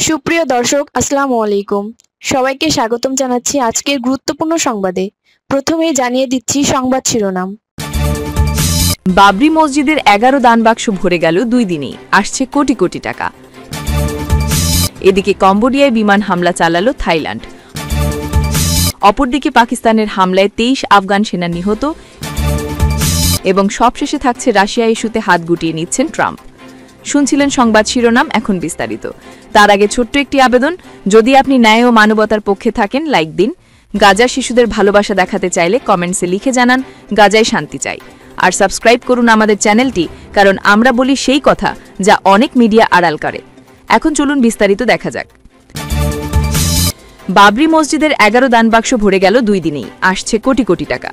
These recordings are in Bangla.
সুপ্রিয় দর্শক, আসসালামু আলাইকুম। সবাইকে স্বাগতম জানাচ্ছি আজকের গুরুত্বপূর্ণ সংবাদে। প্রথমেই জানিয়ে দিচ্ছি সংবাদ শিরোনাম। বাবরি মসজিদের 11 দান বাক্স ভরে গেল 2 দিনেই, আসছে কোটি কোটি টাকা। এদিকে কম্বোডিয়ায় বিমান হামলা চালালো থাইল্যান্ড। অপরদিকে পাকিস্তানের হামলায় 23 আফগান সেনা নিহত এবং সবশেষে থাকছে রাশিয়া ইস্যুতে হাত গুটিয়ে নিচ্ছেন ট্রাম্প। শুনছিলেন সংবাদ শিরোনাম, এখন বিস্তারিত। তার আগে ছোট্ট একটি আবেদন, যদি আপনি ন্যায় ও মানবতার পক্ষে থাকেন লাইক দিন। গাজার শিশুদের ভালোবাসা দেখাতে চাইলে কমেন্টসে লিখে জানান গাজায় শান্তি চাই। আর সাবস্ক্রাইব করুন আমাদের চ্যানেলটি, কারণ আমরা বলি সেই কথা যা অনেক মিডিয়া আড়াল করে। এখন চলুন বিস্তারিত দেখা যাক। বাবরি মসজিদের 11 দান বাক্স ভরে গেল 2 দিনেই, আসছে কোটি কোটি টাকা।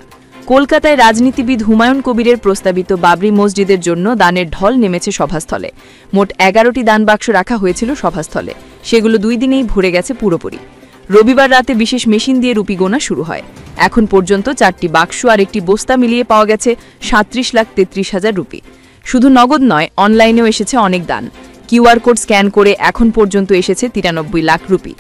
কলকাতায় রাজনীতিবিদ হুমায়ুন কবিরের প্রস্তাবিত বাবরি মসজিদের জন্য দানের ঢল নেমেছে সভাস্থলে। মোট 11টি দান বাক্স রাখা হয়েছিল সভাস্থলে, সেগুলো 2 দিনেই ভরে গেছে পুরোপুরি। রবিবার রাতে বিশেষ মেশিন দিয়ে রুপি গোনা শুরু হয়। এখন পর্যন্ত 4টি বাক্স আর একটি বস্তা মিলিয়ে পাওয়া গেছে 37,33,000 রুপি। শুধু নগদ নয়, অনলাইনেও এসেছে অনেক দান। কিউআর কোড স্ক্যান করে এখন পর্যন্ত এসেছে 93 লাখ রুপি।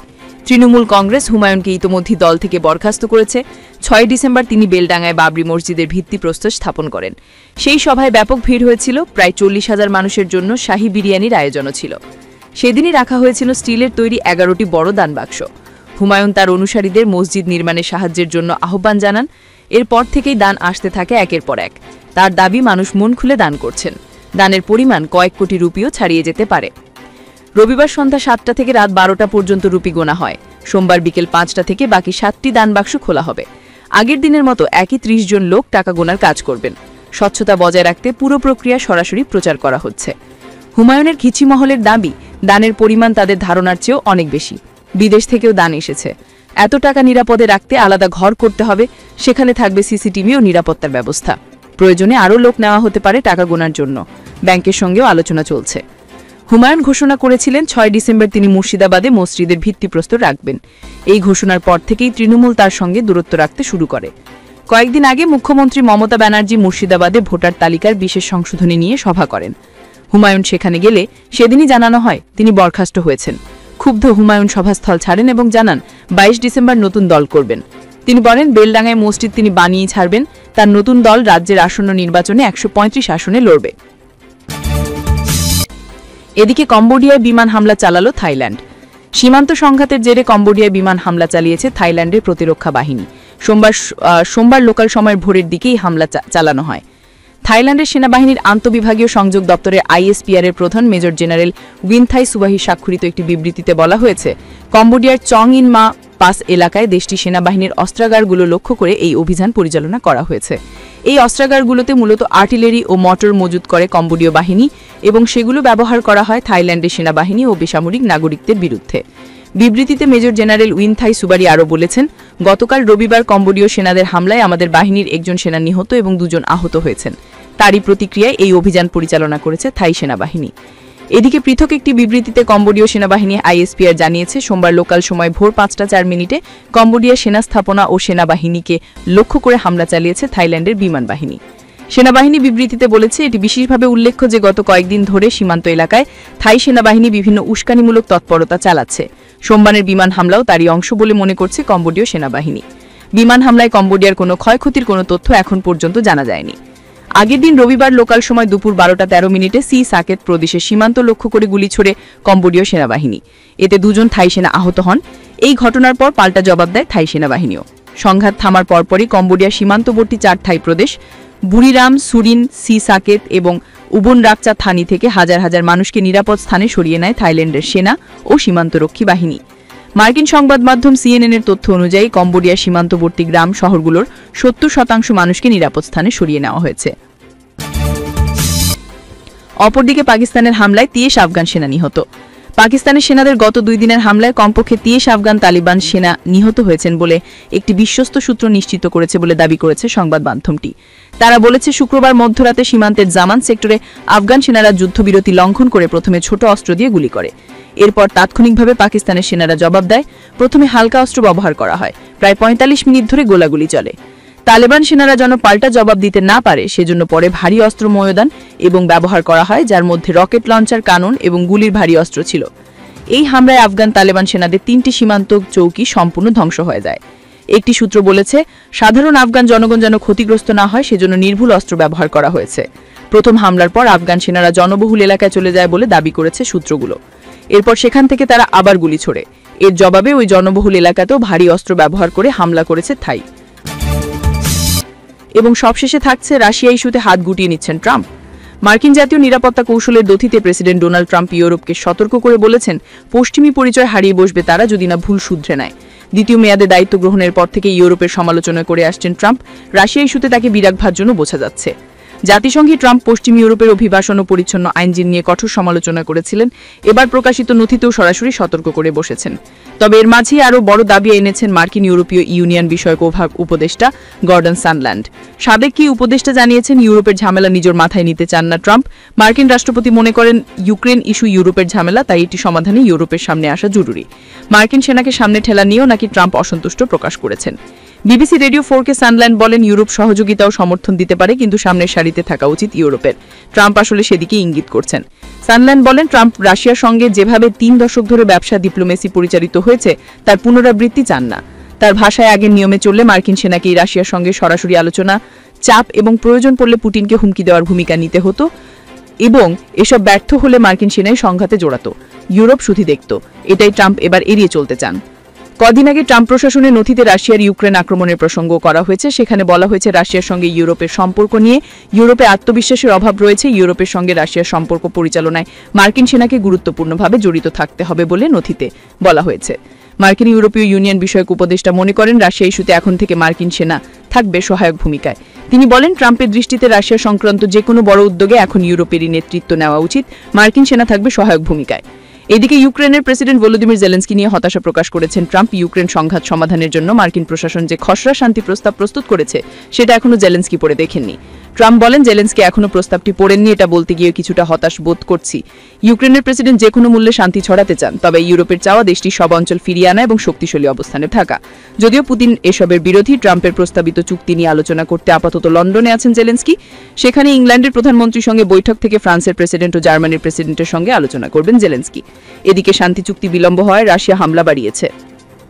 তৃণমূল কংগ্রেস হুমায়ুনকে ইতোমধ্যে দল থেকে বরখাস্ত করেছে। 6 ডিসেম্বর তিনি বেলডাঙ্গায় বাবরি মসজিদের ভিত্তিপ্রস্তর স্থাপন করেন। সেই সভায় ব্যাপক ভিড় হয়েছিল। প্রায় 40,000 মানুষের জন্য শাহী বিরিয়ানির আয়োজনও ছিল। সেদিনই রাখা হয়েছিল স্টিলের তৈরি 11টি বড় দান বাক্স। হুমায়ুন তার অনুসারীদের মসজিদ নির্মাণে সাহায্যের জন্য আহ্বান জানান। এরপর থেকেই দান আসতে থাকে একের পর এক। তার দাবি, মানুষ মন খুলে দান করছেন। দানের পরিমাণ কয়েক কোটি রুপিও ছাড়িয়ে যেতে পারে। রবিবার সন্ধ্যা 7টা থেকে রাত 12টা পর্যন্ত রুপি গোনা হয়। সোমবার বিকেল 5টা থেকে বাকি 7টি দান বাক্স খোলা হবে। আগের দিনের মতো একই 30 জন লোক টাকা গোনার কাজ করবেন। স্বচ্ছতা বজায় রাখতে পুরো প্রক্রিয়া সরাসরি প্রচার করা হচ্ছে। হুমায়ুনের খিচি মহলের দাবি, দানের পরিমাণ তাদের ধারণার চেয়েও অনেক বেশি। বিদেশ থেকেও দান এসেছে। এত টাকা নিরাপদে রাখতে আলাদা ঘর করতে হবে, সেখানে থাকবে সিসিটিভি ও নিরাপত্তার ব্যবস্থা। প্রয়োজনে আরও লোক নেওয়া হতে পারে টাকা গোনার জন্য। ব্যাংকের সঙ্গেও আলোচনা চলছে। হুমায়ুন ঘোষণা করেছিলেন 6 ডিসেম্বর তিনি মুর্শিদাবাদে মসজিদের ভিত্তিপ্রস্তর রাখবেন। এই ঘোষণার পর থেকেই তৃণমূল তার সঙ্গে দূরত্ব রাখতে শুরু করে। কয়েকদিন আগে মুখ্যমন্ত্রী মমতা ব্যানার্জি মুর্শিদাবাদে ভোটার তালিকার বিশেষ সংশোধনী নিয়ে সভা করেন। হুমায়ুন সেখানে গেলে সেদিনই জানানো হয় তিনি বরখাস্ত হয়েছেন। ক্ষুব্ধ হুমায়ুন সভাস্থল ছাড়েন এবং জানান 22 ডিসেম্বর নতুন দল করবেন। তিনি বলেন বেলডাঙ্গায় মসজিদ তিনি বানিয়েই ছাড়বেন। তার নতুন দল রাজ্যের আসন্ন নির্বাচনে 135 আসনে লড়বে। এদিকে কম্বোডিয়ায় বিমান হামলা চালালো থাইল্যান্ড। সীমান্ত সংঘাতের জেরে কম্বোডিয়ায় বিমান হামলা চালিয়েছে থাইল্যান্ডের প্রতিরক্ষা বাহিনী। সোমবার লোকাল সময়ের ভোরের দিকেই হামলা চালানো হয়। থাইল্যান্ডের সেনাবাহিনীর আন্তঃবিভাগীয় সংযোগ দপ্তরের ISPR এর প্রধান মেজর জেনারেল উইনথাই সুবাহি স্বাক্ষরিত একটি বিবৃতিতে বলা হয়েছে, কম্বোডিয়ার চং ইন মা পাস এলাকায় দেশটির সেনাবাহিনীর অস্ত্রাগারগুলো লক্ষ্য করে এই অভিযান পরিচালনা করা হয়েছে। এই অস্ত্রাগারগুলোতে মূলত আর্টিলারি ও মোটর মজুত করে কম্বোডীয় বাহিনী এবং সেগুলো ব্যবহার করা হয় থাইল্যান্ডের সেনাবাহিনী ও বেসামরিক নাগরিকদের বিরুদ্ধে। বিবৃতিতে মেজর জেনারেল উইনথাই সুবারি আরও বলেছেন, গতকাল রবিবার কম্বোডীয় সেনাদের হামলায় আমাদের বাহিনীর একজন সেনা নিহত এবং 2 জন আহত হয়েছেন। তারই প্রতিক্রিয়ায় এই অভিযান পরিচালনা করেছে থাই সেনাবাহিনী। এদিকে পৃথক একটি বিবৃতিতে কম্বোডীয় সেনাবাহিনী ISPR জানিয়েছে, সোমবার লোকাল সময় ভোর 5টা 4 মিনিটে কম্বোডিয়া সেনা স্থাপনা ও সেনাবাহিনীকে লক্ষ্য করে হামলা চালিয়েছে থাইল্যান্ডের বিমান বাহিনী। সেনাবাহিনী বিবৃতিতে বলেছে, এটি বিশেষভাবে উল্লেখ্য যে গত কয়েকদিন ধরে সীমান্ত এলাকায় থাই সেনাবাহিনী বিভিন্ন উস্কানিমূলক তৎপরতা চালাচ্ছে। সোমবারের বিমান হামলাও তারই অংশ বলে মনে করছে কম্বোডীয় সেনাবাহিনী। বিমান হামলায় কম্বোডিয়ার কোনো ক্ষয়ক্ষতির কোনো তথ্য এখন পর্যন্ত জানা যায়নি। আগের দিন রবিবার লোকাল সময় দুপুর 12টা 13 মিনিটে সি সাকেত প্রদেশের সীমান্ত লক্ষ্য করে গুলি ছোড়ে কম্বোডীয় সেনাবাহিনী। এতে 2 জন থাই সেনা আহত হন। এই ঘটনার পর পাল্টা জবাব দেয় থাই সেনাবাহিনীও। সংঘাত থামার পরপরই কম্বোডিয়ার সীমান্তবর্তী 4 থাই প্রদেশ বুড়িরাম, সুরিন, সি সাকেত এবং উবন রাকচা থানি থেকে হাজার হাজার মানুষকে নিরাপদ স্থানে সরিয়ে নেয় থাইল্যান্ডের সেনা ও সীমান্তরক্ষী বাহিনী। মার্কিন সংবাদ মাধ্যম CNN এর তথ্য অনুযায়ী কম্বোডিয়ার সীমান্তবর্তী গ্রাম শহরগুলোর 70% মানুষকে নিরাপদ স্থানে সরিয়ে নেওয়া হয়েছে। অপরদিকে পাকিস্তানের হামলায় 23 আফগান সেনা নিহত। পাকিস্তানের সেনাদের গত 2 দিনের হামলায় কমপক্ষে 23 আফগান তালিবান সেনা নিহত হয়েছেন বলে একটি বিশ্বস্ত সূত্র নিশ্চিত করেছে বলে দাবি করেছে সংবাদ মাধ্যমটি। তারা বলেছে, শুক্রবার মধ্যরাতে সীমান্তের জামান সেক্টরে আফগান সেনারা যুদ্ধবিরতি লঙ্ঘন করে প্রথমে ছোট অস্ত্র দিয়ে গুলি করে। এরপর তাৎক্ষণিকভাবে পাকিস্তানের সেনারা জবাব দেয়। প্রথমে হালকা অস্ত্র ব্যবহার করা হয়। প্রায় 45 মিনিট ধরে গোলাগুলি চলে। তালেবান সেনারা যেন পাল্টা জবাব দিতে না পারে সেজন্য পরে ভারী অস্ত্র ময়দান এবং ব্যবহার করা হয়, যার মধ্যে রকেট লঞ্চার, কানন এবং গুলির ভারী অস্ত্র ছিল। এই হামলায় আফগান তালেবান সেনাদের 3টি সীমান্ত চৌকি সম্পূর্ণ ধ্বংস হয়ে যায়। একটি সূত্র বলেছে, সাধারণ আফগান জনগণ যেন ক্ষতিগ্রস্ত না হয় সেজন্য নির্ভুল অস্ত্র ব্যবহার করা হয়েছে। প্রথম হামলার পর আফগান সেনারা জনবহুল এলাকায় চলে যায় বলে দাবি করেছে সূত্রগুলো। এরপর সেখান থেকে তারা আবার গুলি ছোড়ে। এর জবাবে ওই জনবহুল এলাকাতেও ভারী অস্ত্র ব্যবহার করে হামলা করেছে থাই। এবং সবশেষে থাকছে রাশিয়া ইস্যুতে হাত গুটিয়ে নিচ্ছেন ট্রাম্প। মার্কিন জাতীয় নিরাপত্তা কৌশলের দথিতে প্রেসিডেন্ট ডোনাল্ড ট্রাম্প ইউরোপকে সতর্ক করে বলেছেন, পশ্চিমী পরিচয় হারিয়ে বসবে তারা যদি না ভুল শুধরে নেয়। দ্বিতীয় মেয়াদে দায়িত্ব গ্রহণের পর থেকে ইউরোপের সমালোচনা করে আসছেন ট্রাম্প। রাশিয়া ইস্যুতে তাকে বিরাগভার জন্য বোঝা যাচ্ছে। জাতিসংঘে ট্রাম্প পশ্চিম ইউরোপের অভিবাসন ও পরিচ্ছন্ন আইনজীন নিয়ে কঠোর সমালোচনা করেছিলেন। এবার প্রকাশিত নথিতেও সরাসরি সতর্ক করে বসেছেন। তবে এর মাঝেই আরও বড় দাবি এনেছেন মার্কিন ইউরোপীয় ইউনিয়ন বিষয়ক উপদেষ্টা গর্ডন সানল্যান্ড। সাবেক কি উপদেষ্টা জানিয়েছেন, ইউরোপের ঝামেলা নিজের মাথায় নিতে চান না ট্রাম্প। মার্কিন রাষ্ট্রপতি মনে করেন ইউক্রেন ইস্যু ইউরোপের ঝামেলা, তাই এটি সমাধানে ইউরোপের সামনে আসা জরুরি। মার্কিন সেনাকে সামনে ঠেলা নিয়েও নাকি ট্রাম্প অসন্তুষ্ট প্রকাশ করেছেন। বিবিসি রেডিও 4কে সানল্যান্ড বলেন, ইউরোপ সহযোগিতা ও সমর্থন দিতে পারে, কিন্তু সামনের সারিতে থাকা উচিত ইউরোপের। ট্রাম্প আসলে সেদিকে ইঙ্গিত করছেন। সানল্যান্ড বলেন, ট্রাম্প রাশিয়ার সঙ্গে যেভাবে 3 দশক ধরে ব্যবসা ডিপ্লোমেসি পরিচালিত হয়েছে তার পুনরাবৃত্তি চান না। তার ভাষায় আগের নিয়মে চললে মার্কিন সেনাকেই রাশিয়ার সঙ্গে সরাসরি আলোচনা, চাপ এবং প্রয়োজন পড়লে পুতিনকে হুমকি দেওয়ার ভূমিকা নিতে হতো, এবং এসব ব্যর্থ হলে মার্কিন সেনাই সংঘাতে জড়াত। ইউরোপ শুধু দেখত। এটাই ট্রাম্প এবার এড়িয়ে চলতে চান। কদিন আগে ট্রাম্প প্রশাসনের নথিতে রাশিয়ার ইউক্রেন আক্রমণের প্রসঙ্গ করা হয়েছে। সেখানে বলা হয়েছে, রাশিয়ার সঙ্গে ইউরোপের সম্পর্ক নিয়ে ইউরোপে আত্মবিশ্বাসের অভাব রয়েছে। ইউরোপের সঙ্গে রাশিয়ার সম্পর্ক পরিচালনায় মার্কিন সেনাকে গুরুত্বপূর্ণভাবে জড়িত থাকতে হবে বলে নথিতে বলা হয়েছে। মার্কিন ইউরোপীয় ইউনিয়ন বিষয়ক উপদেষ্টা মনে করেন, রাশিয়া ইস্যুতে এখন থেকে মার্কিন সেনা থাকবে সহায়ক ভূমিকায়। তিনি বলেন, ট্রাম্পের দৃষ্টিতে রাশিয়া সংক্রান্ত যে কোনো বড় উদ্যোগে এখন ইউরোপেরই নেতৃত্ব নেওয়া উচিত। মার্কিন সেনা থাকবে সহায়ক ভূমিকায়। এদিকে ইউক্রেনের প্রেসিডেন্ট ভলোদিমির জেলেন্সকি নিয়ে হতাশা প্রকাশ করেছেন ট্রাম্প। ইউক্রেন সংঘাত সমাধানের জন্য মার্কিন প্রশাসন যে খসড়া শান্তি প্রস্তাব প্রস্তুত করেছে সেটা এখনো জেলেন্সকি পড়ে দেখেননি। ট্রাম্প বলেন, জেলেন্সকি এখনো প্রস্তাবটি পড়েননি, এটা বলতে গিয়ে কিছুটা হতাশ বোধ করছি। ইউক্রেনের প্রেসিডেন্ট যে কোনো মূল্যে শান্তি ছড়াতে চান, তবে ইউরোপের চাওয়া দেশটি সব অঞ্চল ফিরিয়ে আনা এবং শক্তিশালী অবস্থানে থাকা। যদিও পুতিন এসবের বিরোধী, ট্রাম্পের প্রস্তাবিত চুক্তি নিয়ে আলোচনা করতে আপাতত লন্ডনে আছেন জেলেন্সকি। সেখানে ইংল্যান্ডের প্রধানমন্ত্রীর সঙ্গে বৈঠক থেকে ফ্রান্সের প্রেসিডেন্ট ও জার্মানির প্রেসিডেন্টের সঙ্গে আলোচনা করবেন জেলেন্সকি। এদিকে শান্তি চুক্তি বিলম্ব হওয়ায় রাশিয়া হামলা বাড়িয়েছে।